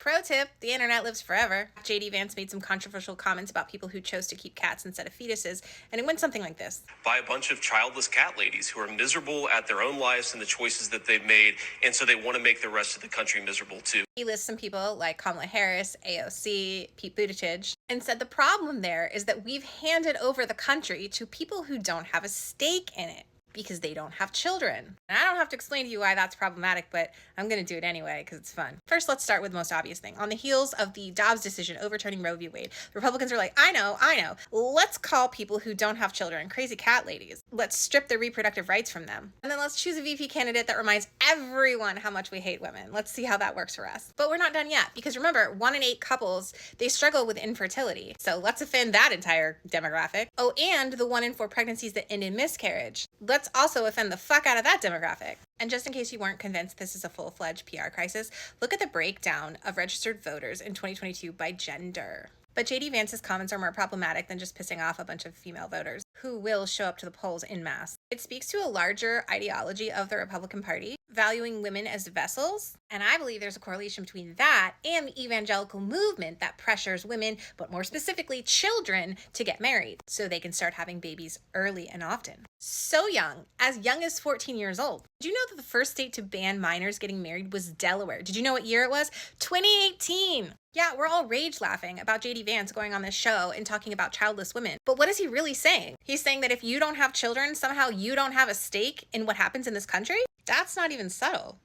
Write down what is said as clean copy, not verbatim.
Pro tip, the internet lives forever. JD Vance made some controversial comments about people who chose to keep cats instead of fetuses, and it went something like this. By a bunch of childless cat ladies who are miserable at their own lives and the choices that they've made, and so they want to make the rest of the country miserable too. He lists some people like Kamala Harris, AOC, Pete Buttigieg, and said the problem there is that we've handed over the country to people who don't have a stake in it, because they don't have children. And I don't have to explain to you why that's problematic, but I'm going to do it anyway because it's fun. First, let's start with the most obvious thing. On the heels of the Dobbs decision overturning Roe v. Wade, the Republicans are like, I know. Let's call people who don't have children crazy cat ladies. Let's strip their reproductive rights from them. And then let's choose a VP candidate that reminds everyone how much we hate women. Let's see how that works for us. But we're not done yet, because remember, 1 in 8 couples, they struggle with infertility. So let's offend that entire demographic. Oh, and the 1 in 4 pregnancies that end in miscarriage. Let's also offend the fuck out of that demographic. And just in case you weren't convinced this is a full-fledged PR crisis, look at the breakdown of registered voters in 2022 by gender. But JD Vance's comments are more problematic than just pissing off a bunch of female voters who will show up to the polls en masse. It speaks to a larger ideology of the Republican Party, valuing women as vessels. And I believe there's a correlation between that and the evangelical movement that pressures women, but more specifically children, to get married so they can start having babies early and often. So young as 14 years old. Did you know that the first state to ban minors getting married was Delaware? Did you know what year it was? 2018. Yeah, we're all rage laughing about JD Vance going on this show and talking about childless women. But what is he really saying? He's saying that if you don't have children, somehow you don't have a stake in what happens in this country? That's not even subtle.